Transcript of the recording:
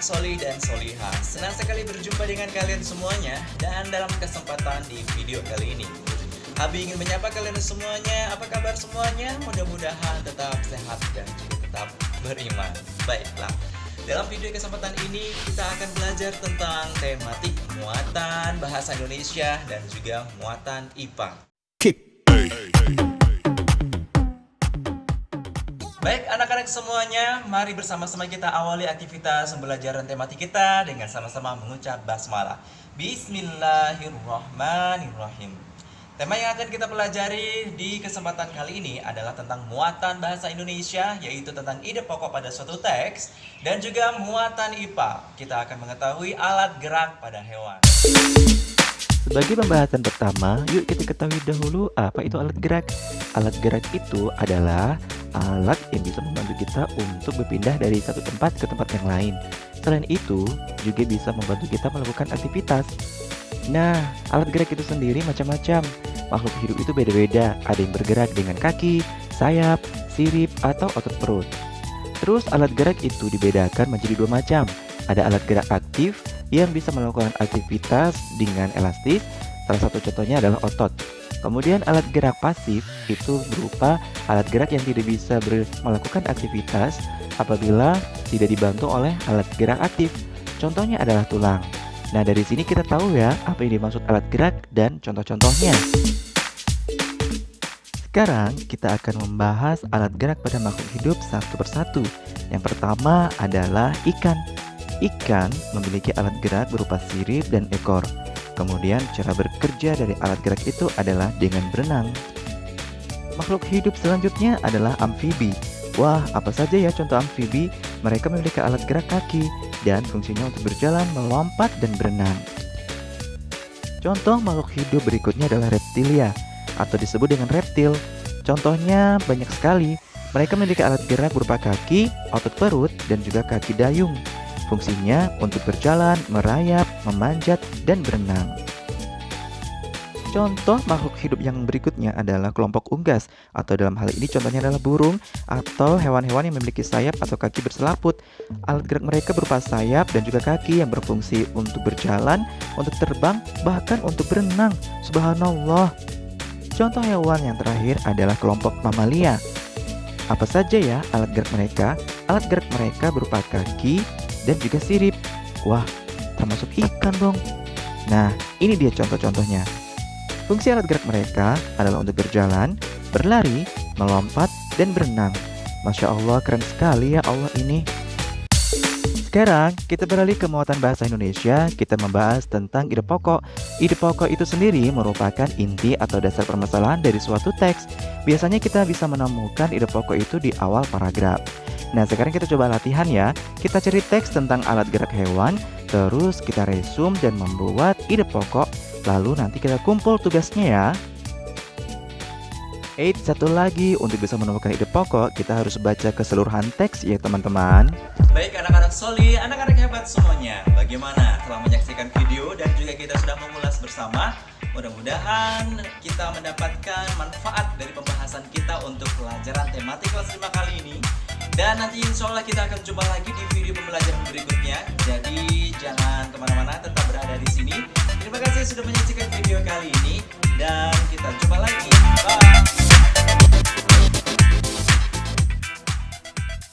Solih dan Solihah, senang sekali berjumpa dengan kalian semuanya. Dan dalam kesempatan di video kali ini, Abi ingin menyapa kalian semuanya. Apa kabar semuanya? Mudah-mudahan tetap sehat dan juga tetap beriman. Baiklah, dalam video kesempatan ini kita akan belajar tentang tematik muatan bahasa Indonesia dan juga muatan IPA. Baik anak-anak semuanya, mari bersama-sama kita awali aktivitas pembelajaran tematik kita dengan sama-sama mengucap basmalah. Bismillahirrahmanirrahim. Tema yang akan kita pelajari di kesempatan kali ini adalah tentang muatan bahasa Indonesia, yaitu tentang ide pokok pada suatu teks, dan juga muatan IPA. Kita akan mengetahui alat gerak pada hewan. Sebagai pembahasan pertama, yuk kita ketahui dahulu apa itu alat gerak. Alat gerak itu adalah alat yang bisa membantu kita untuk berpindah dari satu tempat ke tempat yang lain. Selain itu, juga bisa membantu kita melakukan aktivitas. Nah, alat gerak itu sendiri macam-macam. Makhluk hidup itu beda-beda. Ada yang bergerak dengan kaki, sayap, sirip, atau otot perut. Terus alat gerak itu dibedakan menjadi dua macam. Ada alat gerak aktif yang bisa melakukan aktivitas dengan elastis. Salah satu contohnya adalah otot. Kemudian alat gerak pasif itu berupa alat gerak yang tidak bisa melakukan aktivitas apabila tidak dibantu oleh alat gerak aktif. Contohnya adalah tulang. Nah, dari sini kita tahu ya apa yang dimaksud alat gerak dan contoh-contohnya. Sekarang kita akan membahas alat gerak pada makhluk hidup satu persatu. Yang pertama adalah ikan. Ikan memiliki alat gerak berupa sirip dan ekor. Kemudian cara bekerja dari alat gerak itu adalah dengan berenang. Makhluk hidup selanjutnya adalah amfibi. Wah, apa saja ya contoh amfibi? Mereka memiliki alat gerak kaki dan fungsinya untuk berjalan, melompat, dan berenang. Contoh makhluk hidup berikutnya adalah reptilia atau disebut dengan reptil. Contohnya banyak sekali. Mereka memiliki alat gerak berupa kaki, otot perut, dan juga kaki dayung. Fungsinya untuk berjalan, merayap, memanjat, dan berenang. Contoh makhluk hidup yang berikutnya adalah kelompok unggas, atau dalam hal ini contohnya adalah burung atau hewan-hewan yang memiliki sayap atau kaki berselaput. Alat gerak mereka berupa sayap dan juga kaki yang berfungsi untuk berjalan, untuk terbang, bahkan untuk berenang. Subhanallah. Contoh hewan yang terakhir adalah kelompok mamalia. Apa saja ya alat gerak mereka? Alat gerak mereka berupa kaki dan juga sirip. Wah, termasuk ikan dong. Nah, ini dia contoh-contohnya. Fungsi alat gerak mereka adalah untuk berjalan, berlari, melompat, dan berenang. Masya Allah, keren sekali ya Allah ini. Sekarang, kita beralih ke muatan bahasa Indonesia. Kita membahas tentang ide pokok. Ide pokok itu sendiri merupakan inti atau dasar permasalahan dari suatu teks. Biasanya kita bisa menemukan ide pokok itu di awal paragraf. Nah, sekarang kita coba latihan ya. Kita cari teks tentang alat gerak hewan, terus kita resume dan membuat ide pokok. Lalu nanti kita kumpul tugasnya ya. Satu lagi, untuk bisa menemukan ide pokok, kita harus baca keseluruhan teks ya teman-teman. Baik anak-anak Solih, anak-anak hebat semuanya. Bagaimana telah menyaksikan video dan juga kita sudah mengulas bersama? Mudah-mudahan kita mendapatkan manfaat dari pembahasan kita untuk pelajaran tematik kelas 5 kali ini. Dan nanti insya Allah kita akan jumpa lagi di video pembelajaran berikutnya. Jadi jangan kemana-mana, tetap berada di sini. Terima kasih sudah menyaksikan video kali ini. Dan kita jumpa lagi